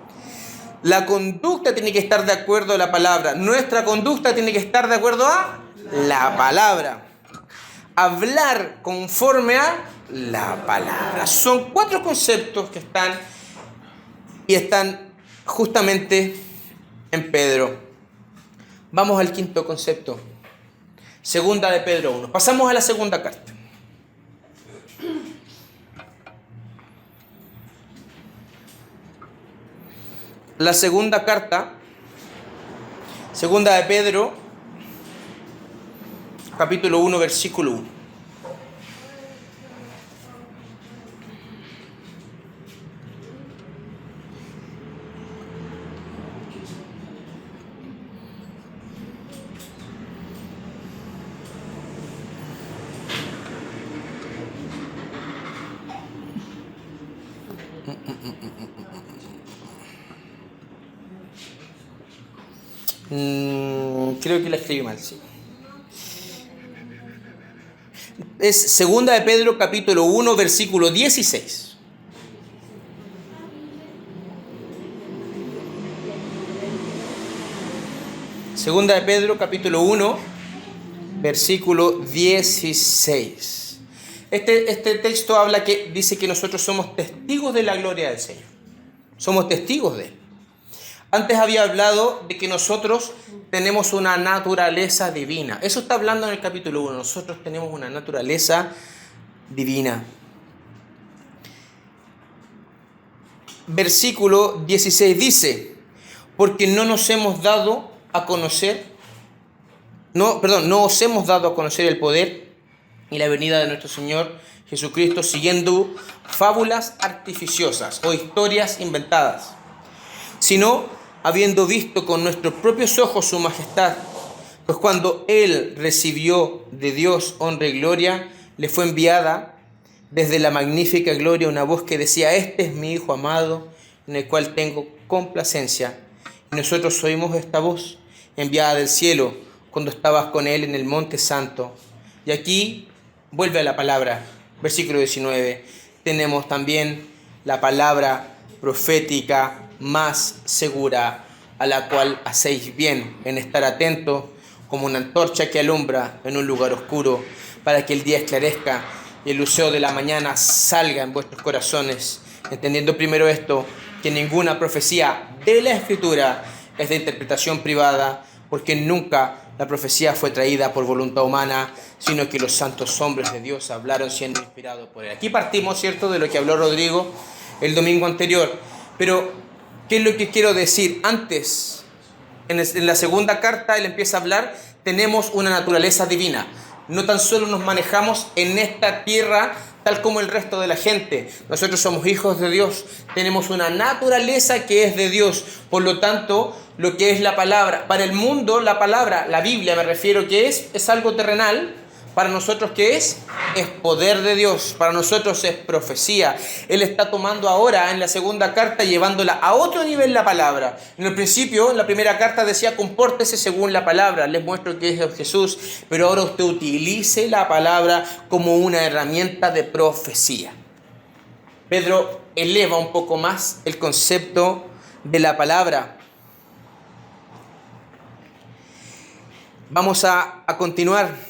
la conducta tiene que estar de acuerdo a la palabra. Nuestra conducta tiene que estar de acuerdo a la palabra. Hablar conforme a la palabra. Son cuatro conceptos que están justamente en Pedro. Vamos al quinto concepto. Segunda de Pedro 1. Pasamos a la segunda carta. La segunda carta, segunda de Pedro, capítulo 1, versículo 1. Creo que la escribí mal, sí. Es segunda de Pedro, capítulo 1, versículo 16. Segunda de Pedro, capítulo 1, versículo 16. Este texto dice que nosotros somos testigos de la gloria del Señor. Somos testigos de Él. Antes había hablado de que nosotros tenemos una naturaleza divina. Eso está hablando en el capítulo 1. Nosotros tenemos una naturaleza divina. Versículo 16 dice, porque no os hemos dado a conocer el poder y la venida de nuestro Señor Jesucristo siguiendo fábulas artificiosas o historias inventadas, sino habiendo visto con nuestros propios ojos su majestad, pues cuando Él recibió de Dios honra y gloria, le fue enviada desde la magnífica gloria una voz que decía, este es mi Hijo amado, en el cual tengo complacencia. Y nosotros oímos esta voz enviada del cielo cuando estabas con Él en el monte santo. Y aquí vuelve a la palabra, versículo 19, tenemos también la palabra profética más segura, a la cual hacéis bien en estar atentos como una antorcha que alumbra en un lugar oscuro, para que el día esclarezca y el lucero de la mañana salga en vuestros corazones, entendiendo primero esto, que ninguna profecía de la Escritura es de interpretación privada, porque nunca la profecía fue traída por voluntad humana, sino que los santos hombres de Dios hablaron siendo inspirados por Él. Aquí partimos, ¿cierto?, de lo que habló Rodrigo el domingo anterior. Pero, ¿qué es lo que quiero decir? Antes, en la segunda carta, él empieza a hablar, tenemos una naturaleza divina. No tan solo nos manejamos en esta tierra tal como el resto de la gente. Nosotros somos hijos de Dios. Tenemos una naturaleza que es de Dios. Por lo tanto, lo que es la palabra, para el mundo, la palabra, la Biblia me refiero, que es algo terrenal. Para nosotros, ¿qué es? Es poder de Dios. Para nosotros es profecía. Él está tomando ahora en la segunda carta, llevándola a otro nivel la palabra. En el principio, en la primera carta decía, compórtese según la palabra. Les muestro que es Jesús. Pero ahora usted utilice la palabra como una herramienta de profecía. Pedro eleva un poco más el concepto de la palabra. Vamos a continuar.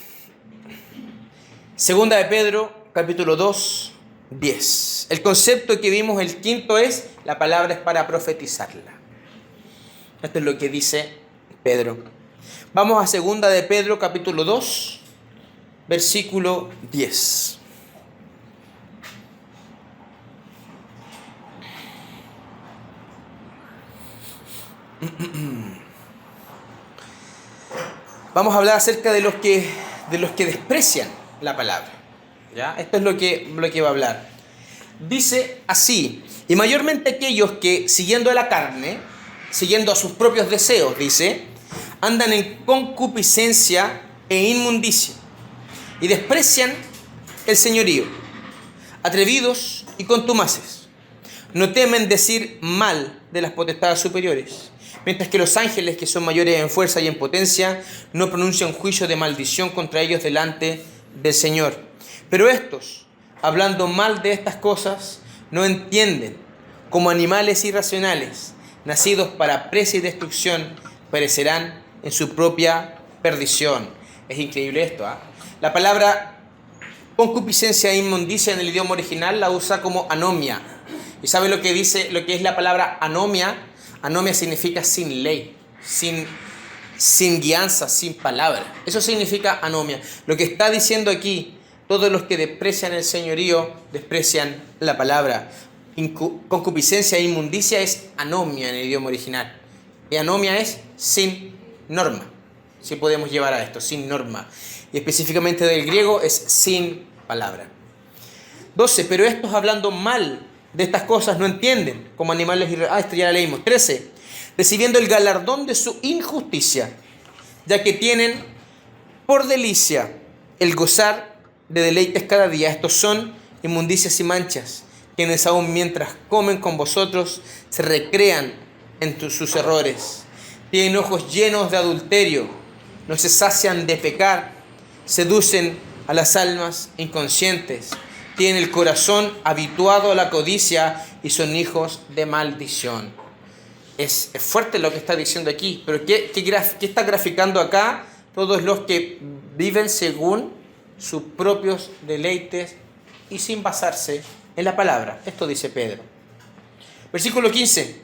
Segunda de Pedro, capítulo 2, 10. El concepto que vimos, el quinto, es la palabra es para profetizarla. Esto es lo que dice Pedro. Vamos a segunda de Pedro, capítulo 2, versículo 10. Vamos a hablar acerca de los que desprecian la palabra. ¿Ya? Esto es lo que va a hablar. Dice así: y mayormente aquellos que, siguiendo a la carne, siguiendo a sus propios deseos, dice, andan en concupiscencia e inmundicia, y desprecian el señorío, atrevidos y contumaces. No temen decir mal de las potestades superiores, mientras que los ángeles, que son mayores en fuerza y en potencia, no pronuncian juicio de maldición contra ellos delante del Señor. Pero estos, hablando mal de estas cosas, no entienden, como animales irracionales, nacidos para presa y destrucción, perecerán en su propia perdición. Es increíble esto, ¿eh? La palabra concupiscencia e inmundicia en el idioma original la usa como anomia. ¿Y sabe lo que dice, lo que es la palabra anomia? Anomia significa sin ley, sin guianza, sin palabra. Eso significa anomia. Lo que está diciendo aquí: todos los que desprecian el señorío desprecian la palabra. Concupiscencia e inmundicia es anomia en el idioma original. Y anomia es sin norma. Si podemos llevar a esto, sin norma. Y específicamente del griego es sin palabra. 12. Pero estos, hablando mal de estas cosas, no entienden, como animales esto ya lo leímos. 13. Recibiendo el galardón de su injusticia, ya que tienen por delicia el gozar de deleites cada día. Estos son inmundicias y manchas, quienes aún mientras comen con vosotros se recrean en sus errores. Tienen ojos llenos de adulterio, no se sacian de pecar, seducen a las almas inconscientes, tienen el corazón habituado a la codicia y son hijos de maldición. Es fuerte lo que está diciendo aquí, pero ¿qué está graficando acá? Todos los que viven según sus propios deleites y sin basarse en la palabra. Esto dice Pedro. Versículo 15.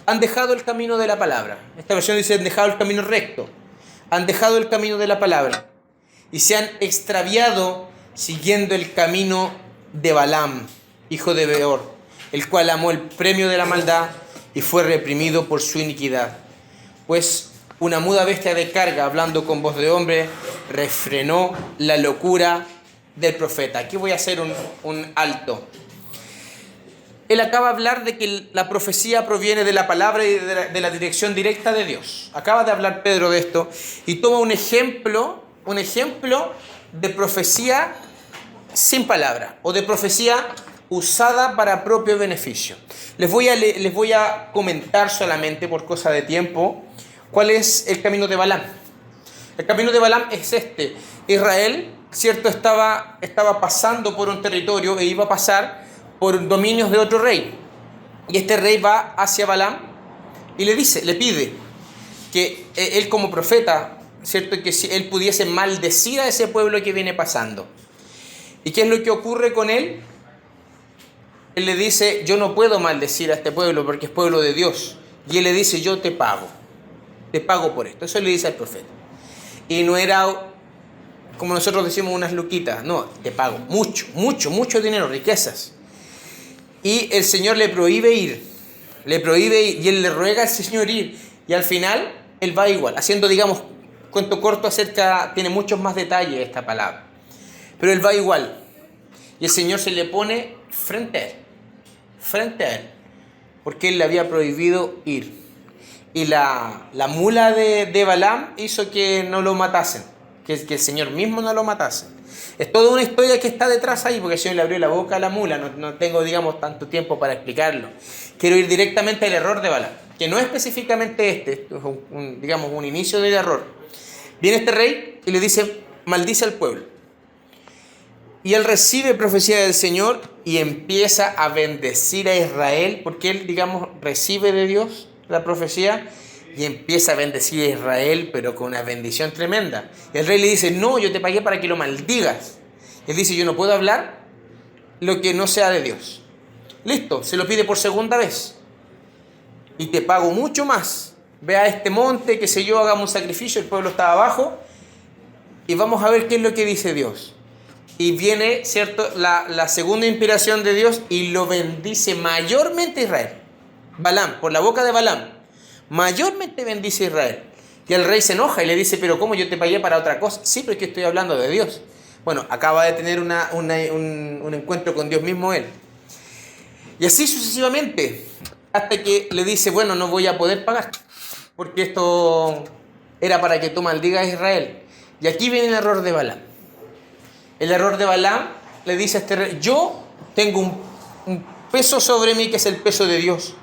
Han dejado el camino de la palabra. Esta versión dice: han dejado el camino recto. Han dejado el camino de la palabra y se han extraviado siguiendo el camino de Balaam, hijo de Beor, el cual amó el premio de la maldad y fue reprimido por su iniquidad. Pues una muda bestia de carga, hablando con voz de hombre, refrenó la locura del profeta. Aquí voy a hacer un alto. Él acaba de hablar de que la profecía proviene de la palabra y de la dirección directa de Dios. Acaba de hablar Pedro de esto y toma un ejemplo de profecía sin palabra o de profecía usada para propio beneficio. Les voy a comentar solamente por cosa de tiempo cuál es el camino de Balaam. El camino de Balaam es este. Israel, cierto, estaba pasando por un territorio e iba a pasar por dominios de otro rey. Y este rey va hacia Balaam y le pide que él, como profeta, cierto, que si él pudiese maldecir a ese pueblo que viene pasando. ¿Y qué es lo que ocurre con él? Él le dice: yo no puedo maldecir a este pueblo porque es pueblo de Dios. Y él le dice: yo te pago por esto. Eso le dice al profeta. Y no era, como nosotros decimos, unas luquitas. No, te pago mucho dinero, riquezas. Y el Señor le prohíbe ir, y él le ruega al Señor ir, y al final él va igual, haciendo, digamos, cuento corto tiene muchos más detalles esta palabra, pero él va igual, y el Señor se le pone frente a él, porque él le había prohibido ir, y la mula de Balaam hizo que no lo matasen, que el Señor mismo no lo matase. Es toda una historia que está detrás ahí, porque el Señor le abrió la boca a la mula. No tengo, digamos, tanto tiempo para explicarlo. Quiero ir directamente al error de Balaam, que no es específicamente esto es un inicio del error. Viene este rey y le dice: maldice al pueblo. Y él recibe profecía del Señor y empieza a bendecir a Israel, porque él, digamos, recibe de Dios la profecía y empieza a bendecir a Israel, pero con una bendición tremenda. Y el rey le dice: no, yo te pagué para que lo maldigas. Y él dice: yo no puedo hablar lo que no sea de Dios. Listo, se lo pide por segunda vez. Y te pago mucho más. Ve a este monte, qué sé yo, hagamos un sacrificio, el pueblo está abajo, y vamos a ver qué es lo que dice Dios. Y viene, cierto, la segunda inspiración de Dios y lo bendice mayormente Israel. Balaam, por la boca de Balaam. mayormente bendice a Israel. Y el rey se enoja y le dice, pero ¿cómo yo te pagué para otra cosa? Sí, pero es que estoy hablando de Dios. Bueno, acaba de tener un encuentro con Dios mismo él. Y así sucesivamente, hasta que le dice, bueno, no voy a poder pagar, porque esto era para que tú maldigas a Israel. Y aquí viene el error de Balaam. El error de Balaam le dice a este rey, yo tengo un peso sobre mí que es el peso de Dios.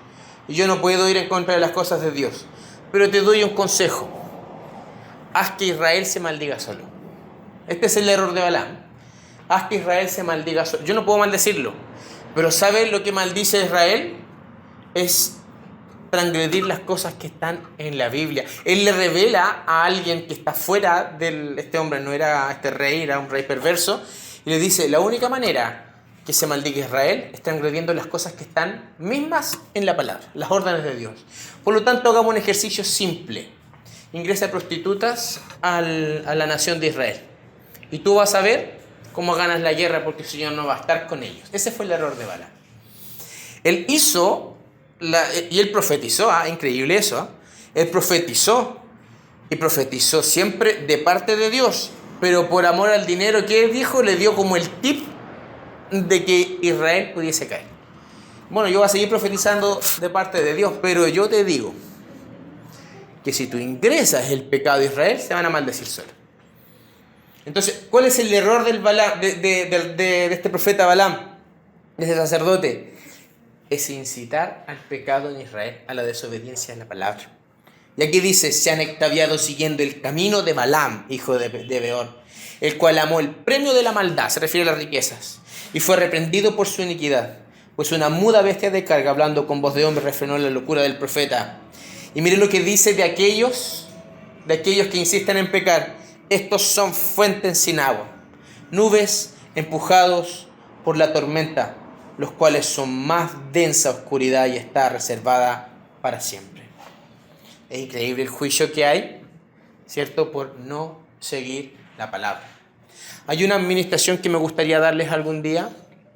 Y yo no puedo ir en contra de las cosas de Dios. Pero te doy un consejo. Haz que Israel se maldiga solo. Este es el error de Balaam. Haz que Israel se maldiga solo. Yo no puedo maldecirlo. Pero ¿sabes lo que maldice a Israel? Es transgredir las cosas que están en la Biblia. Él le revela a alguien que está fuera de este hombre, no era este rey, era un rey perverso, y le dice, la única manera que se maldiga Israel es transgrediendo las cosas que están mismas en la palabra, las órdenes de Dios. Por lo tanto, hagamos un ejercicio simple. Ingresa prostitutas a la nación de Israel. Y tú vas a ver cómo ganas la guerra porque el Señor no va a estar con ellos. Ese fue el error de Balaam. Él hizo... y él profetizó, increíble eso, él profetizó y profetizó siempre de parte de Dios, pero por amor al dinero que él dijo, le dio como el tip de que Israel pudiese caer. Bueno, yo voy a seguir profetizando de parte de Dios, pero yo te digo que si tú ingresas el pecado de Israel, se van a maldecir solo. Entonces, ¿cuál es el error del Balaam, de este profeta Balaam, de ese sacerdote? Es incitar al pecado en Israel, a la desobediencia a la palabra. Y aquí dice, se han extraviado siguiendo el camino de Balaam, hijo de Beor, el cual amó el premio de la maldad, se refiere a las riquezas, y fue reprendido por su iniquidad, pues una muda bestia de carga, hablando con voz de hombre, refrenó la locura del profeta. Y mire lo que dice de aquellos que insisten en pecar, estos son fuentes sin agua, nubes empujados por la tormenta, los cuales son más densa oscuridad y está reservada para siempre. Es increíble el juicio que hay, ¿cierto?, por no seguir la palabra. Hay una administración que me gustaría darles algún día,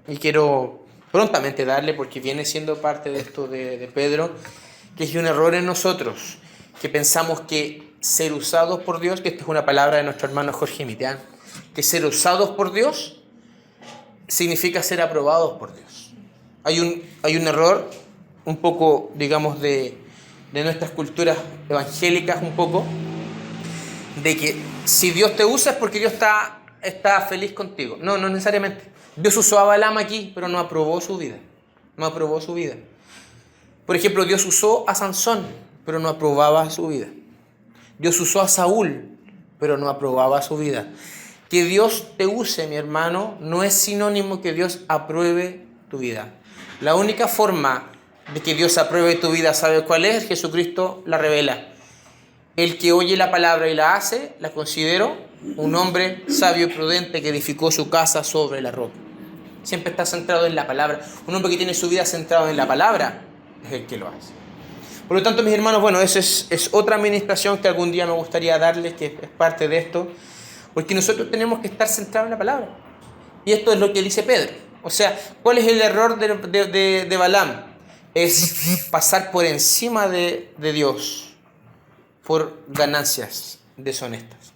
y quiero prontamente darle, porque viene siendo parte de esto de Pedro, que es un error en nosotros, que pensamos que ser usados por Dios, que esta es una palabra de nuestro hermano Jorge Miteán, que ser usados por Dios significa ser aprobados por Dios. Hay un error un poco, digamos, de nuestras culturas evangélicas un poco, de que si Dios te usa es porque Dios está feliz contigo. No necesariamente. Dios usó a Balaam aquí, pero no aprobó su vida. No aprobó su vida. Por ejemplo, Dios usó a Sansón, pero no aprobaba su vida. Dios usó a Saúl, pero no aprobaba su vida. Que Dios te use, mi hermano, no es sinónimo que Dios apruebe tu vida. La única forma de que Dios apruebe tu vida, ¿sabe cuál es? Jesucristo la revela. El que oye la palabra y la hace, la considero un hombre sabio y prudente que edificó su casa sobre la roca. Siempre está centrado en la palabra. Un hombre que tiene su vida centrado en la palabra es el que lo hace. Por lo tanto, mis hermanos, bueno, esa es otra administración que algún día me gustaría darles, que es parte de esto, porque nosotros tenemos que estar centrados en la palabra. Y esto es lo que dice Pedro. O sea, ¿cuál es el error de Balaam? Es pasar por encima de Dios por ganancias deshonestas.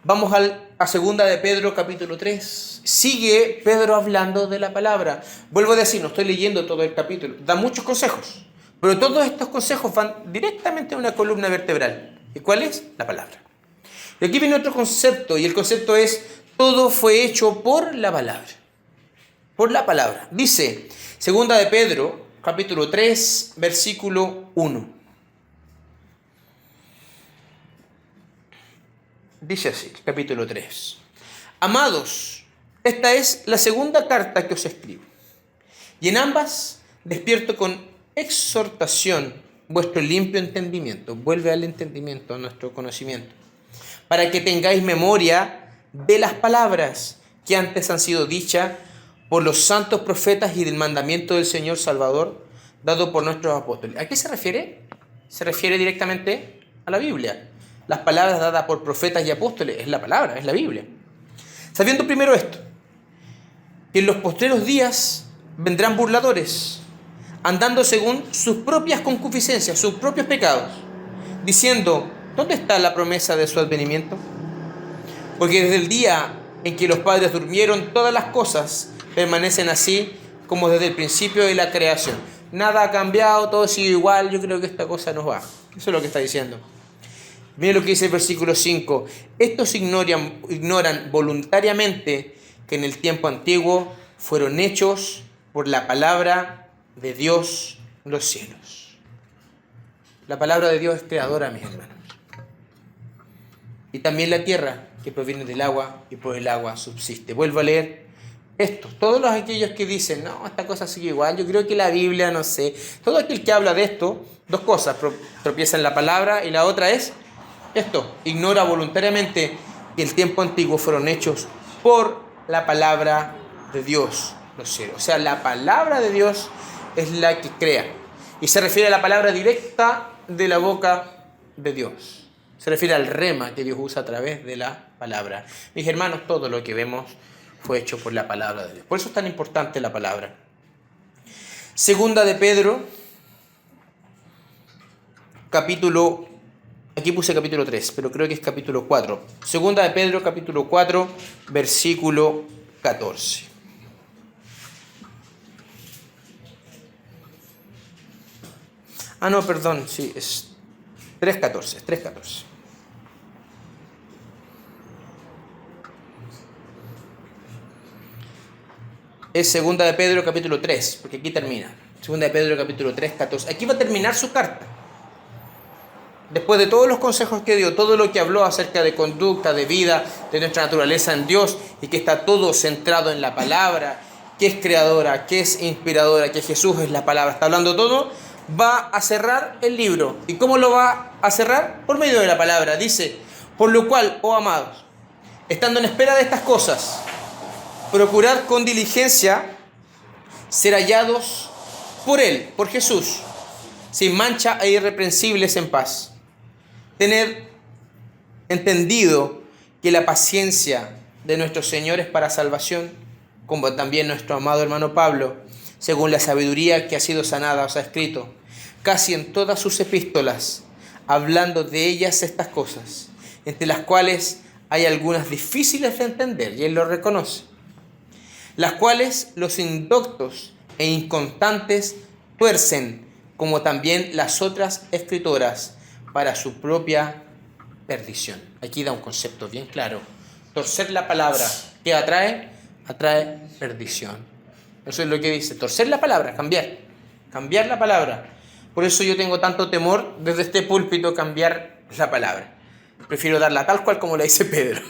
Vamos a segunda de Pedro, capítulo 3. Sigue Pedro hablando de la palabra. Vuelvo a decir, no estoy leyendo todo el capítulo. Da muchos consejos, pero todos estos consejos van directamente a una columna vertebral. ¿Y cuál es? La palabra. Y aquí viene otro concepto, y el concepto es, todo fue hecho por la palabra. Por la palabra. Dice, segunda de Pedro, capítulo 3, versículo 1. Dice así, capítulo 3. Amados, esta es la segunda carta que os escribo. Y en ambas despierto con exhortación vuestro limpio entendimiento. Vuelve al entendimiento, a nuestro conocimiento. Para que tengáis memoria de las palabras que antes han sido dichas por los santos profetas y del mandamiento del Señor Salvador dado por nuestros apóstoles. ¿A qué se refiere? Se refiere directamente a la Biblia. Las palabras dadas por profetas y apóstoles es la palabra, es la Biblia. Sabiendo primero esto, que en los postreros días vendrán burladores, andando según sus propias concupiscencias, sus propios pecados, diciendo, ¿dónde está la promesa de su advenimiento? Porque desde el día en que los padres durmieron, todas las cosas permanecen así como desde el principio de la creación. Nada ha cambiado, todo sigue igual, yo creo que esta cosa nos va. Eso es lo que está diciendo. Miren lo que dice el versículo 5. Estos ignoran voluntariamente que en el tiempo antiguo fueron hechos por la palabra de Dios los cielos. La palabra de Dios es creadora, mis hermanos. Y también la tierra, que proviene del agua y por el agua subsiste. Vuelvo a leer esto. Todos aquellos que dicen, no, esta cosa sigue igual, yo creo que la Biblia, no sé. Todo aquel que habla de esto, dos cosas, tropieza en la palabra y la otra es esto. Ignora voluntariamente que el tiempo antiguo fueron hechos por la palabra de Dios los cielos. O sea, la palabra de Dios es la que crea. Y se refiere a la palabra directa de la boca de Dios. Se refiere al rema que Dios usa a través de la palabra. Mis hermanos, todo lo que vemos fue hecho por la palabra de Dios. Por eso es tan importante la palabra. Segunda de Pedro, capítulo, aquí puse capítulo 3, pero creo que es capítulo 4. Segunda de Pedro, capítulo 4, versículo 14. Ah, no, perdón, sí, es 3.14, 3.14. Es segunda de Pedro capítulo 3, porque aquí termina. Segunda de Pedro capítulo 3, 14. Aquí va a terminar su carta. Después de todos los consejos que dio, todo lo que habló acerca de conducta, de vida, de nuestra naturaleza en Dios, y que está todo centrado en la palabra, que es creadora, que es inspiradora, que Jesús es la palabra, está hablando todo, va a cerrar el libro. ¿Y cómo lo va a cerrar? Por medio de la palabra. Dice, por lo cual, oh amados, estando en espera de estas cosas, procurad con diligencia ser hallados por Él, por Jesús, sin mancha e irreprensibles en paz. Tened entendido que la paciencia de nuestro Señor es para salvación, como también nuestro amado hermano Pablo, según la sabiduría que ha sido sanada, os ha escrito, casi en todas sus epístolas, hablando de ellas estas cosas, entre las cuales hay algunas difíciles de entender, y él lo reconoce, las cuales los indoctos e inconstantes tuercen, como también las otras escritoras, para su propia perdición. Aquí da un concepto bien claro. Torcer la palabra, ¿qué atrae? Atrae perdición. Eso es lo que dice. Torcer la palabra, cambiar la palabra. Por eso yo tengo tanto temor desde este púlpito cambiar la palabra. Prefiero darla tal cual como la dice Pedro.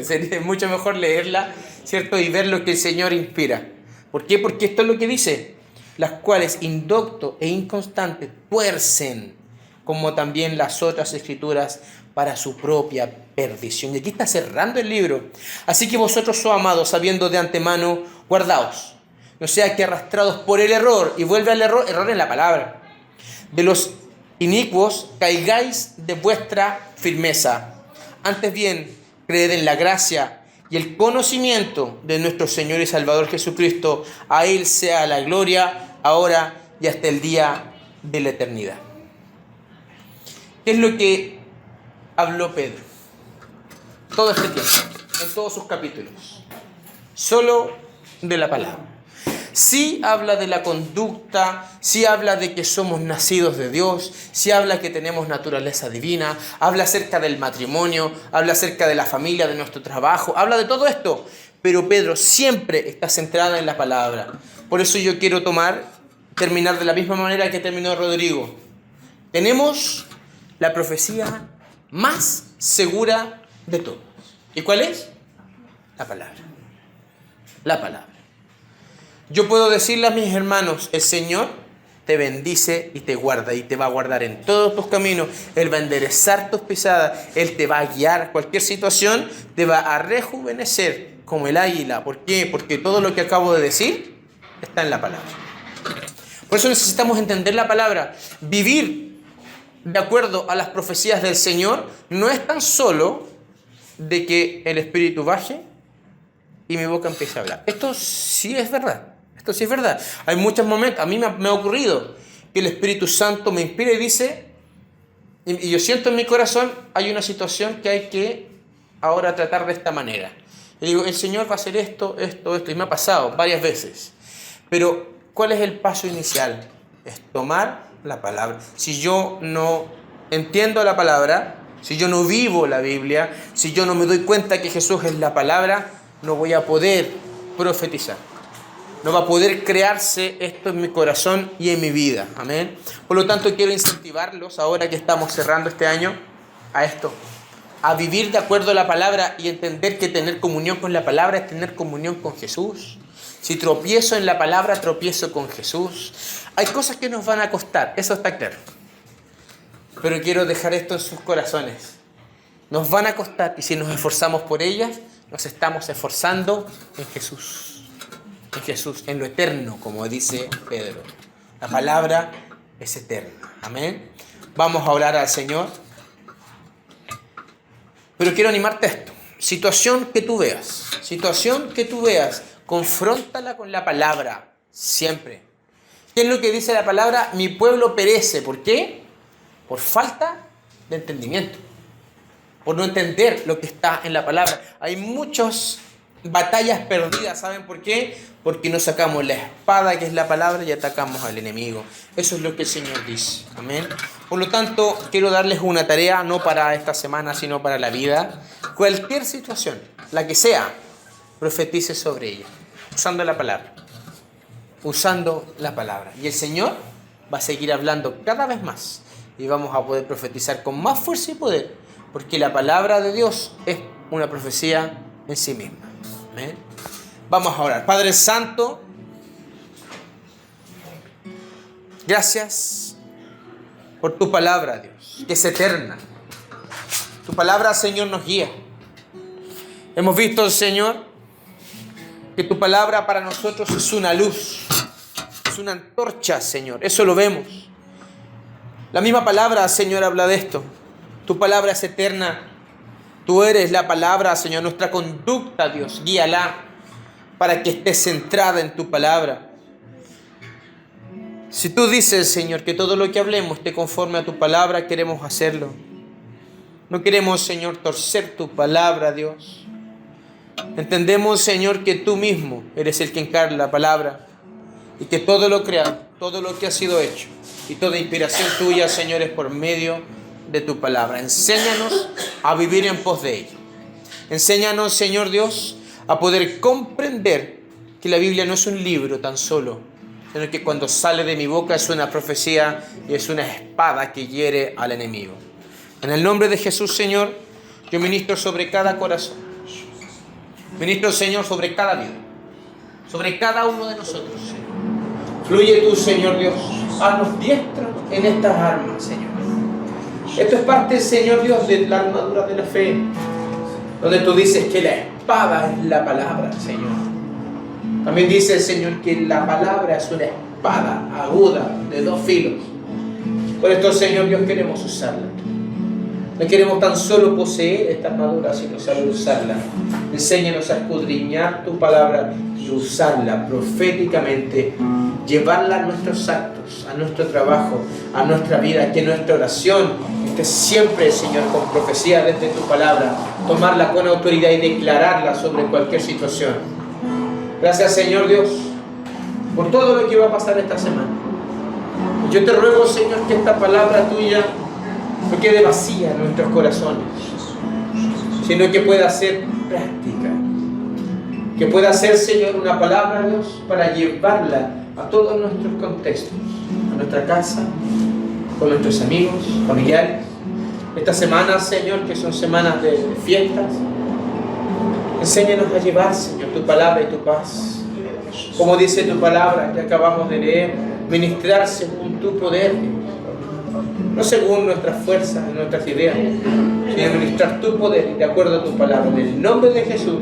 Sería mucho mejor leerla, ¿cierto? Y ver lo que el Señor inspira. ¿Por qué? Porque esto es lo que dice. Las cuales indocto e inconstante tuercen, como también las otras escrituras, para su propia perdición. Y aquí está cerrando el libro. Así que vosotros, oh amados, sabiendo de antemano, guardaos, no sea que arrastrados por el error, y vuelve al error en la palabra, de los inicuos caigáis de vuestra firmeza. Antes bien, creed en la gracia y el conocimiento de nuestro Señor y Salvador Jesucristo. A Él sea la gloria, ahora y hasta el día de la eternidad. ¿Qué es lo que habló Pedro todo este tiempo, en todos sus capítulos? Solo de la palabra. Sí habla de la conducta, sí habla de que somos nacidos de Dios, sí habla que tenemos naturaleza divina, habla acerca del matrimonio, habla acerca de la familia, de nuestro trabajo, habla de todo esto. Pero Pedro siempre está centrada en la palabra. Por eso yo quiero terminar de la misma manera que terminó Rodrigo. Tenemos la profecía más segura de todos. ¿Y cuál es? La palabra. La palabra. Yo puedo decirle a mis hermanos, el Señor te bendice y te guarda, y te va a guardar en todos tus caminos. Él va a enderezar tus pisadas, Él te va a guiar. Cualquier situación te va a rejuvenecer como el águila. ¿Por qué? Porque todo lo que acabo de decir está en la palabra. Por eso necesitamos entender la palabra. Vivir de acuerdo a las profecías del Señor no es tan solo de que el Espíritu baje y mi boca empiece a hablar. Esto sí es verdad. Esto sí es verdad. Hay muchos momentos, a mí me ha ocurrido que el Espíritu Santo me inspira y dice, y yo siento en mi corazón, hay una situación que hay que ahora tratar de esta manera. Y digo, el Señor va a hacer esto, y me ha pasado varias veces. Pero, ¿cuál es el paso inicial? Es tomar la palabra. Si yo no entiendo la palabra, si yo no vivo la Biblia, si yo no me doy cuenta que Jesús es la palabra, no voy a poder profetizar. No va a poder crearse esto en mi corazón y en mi vida. Amén. Por lo tanto, quiero incentivarlos, ahora que estamos cerrando este año, a esto. A vivir de acuerdo a la palabra y entender que tener comunión con la palabra es tener comunión con Jesús. Si tropiezo en la palabra, tropiezo con Jesús. Hay cosas que nos van a costar, eso está claro. Pero quiero dejar esto en sus corazones. Nos van a costar y si nos esforzamos por ellas, nos estamos esforzando en Jesús. En Jesús, en lo eterno, como dice Pedro. La palabra es eterna. Amén. Vamos a orar al Señor. Pero quiero animarte a esto. Situación que tú veas, confróntala con la palabra, siempre. ¿Qué es lo que dice la palabra? Mi pueblo perece. ¿Por qué? Por falta de entendimiento. Por no entender lo que está en la palabra. Hay muchas batallas perdidas. ¿Saben por qué? Porque no sacamos la espada que es la palabra y atacamos al enemigo. Eso es lo que el Señor dice. Amén. Por lo tanto, quiero darles una tarea, no para esta semana, sino para la vida. Cualquier situación, la que sea, profetice sobre ella, usando la palabra. Usando la palabra. Y el Señor va a seguir hablando cada vez más. Y vamos a poder profetizar con más fuerza y poder. Porque la palabra de Dios es una profecía en sí misma. Amén. Vamos a orar. Padre Santo, gracias por tu palabra, Dios, que es eterna. Tu palabra, Señor, nos guía. Hemos visto, Señor, que tu palabra para nosotros es una luz, es una antorcha, Señor. Eso lo vemos. La misma palabra, Señor, habla de esto. Tu palabra es eterna. Tú eres la palabra, Señor. Nuestra conducta, Dios, guíala para que esté centrada en tu palabra. Si tú dices, Señor, que todo lo que hablemos esté conforme a tu palabra, queremos hacerlo. No queremos, Señor, torcer tu palabra, Dios. Entendemos, Señor, que tú mismo eres el que encarna la palabra y que todo lo creado, todo lo que ha sido hecho y toda inspiración tuya, Señor, es por medio de tu palabra. Enséñanos a vivir en pos de ella. Enséñanos, Señor Dios, a poder comprender que la Biblia no es un libro tan solo, sino que cuando sale de mi boca es una profecía y es una espada que hiere al enemigo. En el nombre de Jesús, Señor, yo ministro sobre cada corazón. Ministro, Señor, sobre cada vida, sobre cada uno de nosotros, Señor. Fluye tú, Señor Dios, haznos diestros en estas armas, Señor. Esto es parte, Señor Dios, de la armadura de la fe, donde tú dices que la espada es la palabra, Señor. También dice el Señor que la palabra es una espada aguda de 2 filos. Por esto, Señor Dios, queremos usarla. No queremos tan solo poseer esta armadura, sino saber usarla. Enséñanos a escudriñar tu palabra y usarla proféticamente, llevarla a nuestros actos, a nuestro trabajo, a nuestra vida, que nuestra oración esté siempre, Señor, con profecía desde tu palabra, tomarla con autoridad y declararla sobre cualquier situación. Gracias, Señor Dios, por todo lo que va a pasar esta semana. Yo te ruego, Señor, que esta palabra tuya no quede vacía en nuestros corazones, sino que pueda ser práctica, que pueda ser, Señor, una palabra, Dios, para llevarla a todos nuestros contextos, a nuestra casa, con nuestros amigos, familiares. Estas semanas, Señor, que son semanas de fiestas, enséñanos a llevar, Señor, tu palabra y tu paz. Como dice tu palabra que acabamos de leer, ministrar según tu poder, no según nuestras fuerzas y nuestras ideas, sino ministrar tu poder y de acuerdo a tu palabra. En el nombre de Jesús,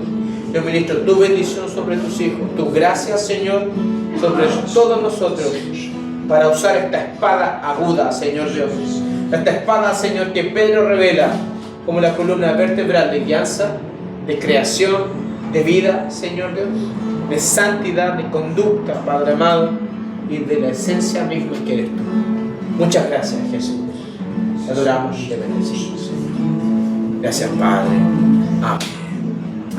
yo ministro tu bendición sobre tus hijos, tu gracia, Señor, sobre todos nosotros, para usar esta espada aguda, Señor Dios. Esta espada, Señor, que Pedro revela como la columna vertebral de guianza, de creación, de vida, Señor Dios. de santidad, de conducta, Padre amado, y de la esencia misma que eres tú. Muchas gracias, Jesús. Te adoramos y te bendecimos. Gracias, Padre. Amén.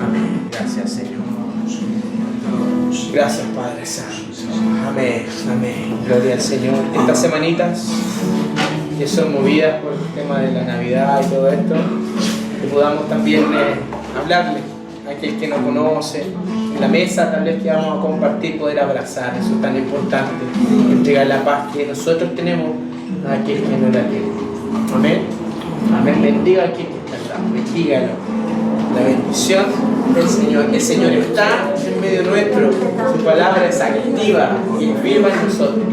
Amén. Gracias, Señor. Gracias, Padre Santo. Amén. Amén. Gloria al Señor. Estas semanitas que son movidas por el tema de la Navidad y todo esto, que podamos también hablarle a aquel que no conoce. En la mesa tal vez que vamos a compartir, poder abrazar, eso es tan importante, entregar la paz que nosotros tenemos a aquel que no la tiene. Amén. Amén. Bendiga a aquel que está acá, bendígalo. La bendición del Señor. El Señor está en medio nuestro, su palabra es activa y viva en nosotros.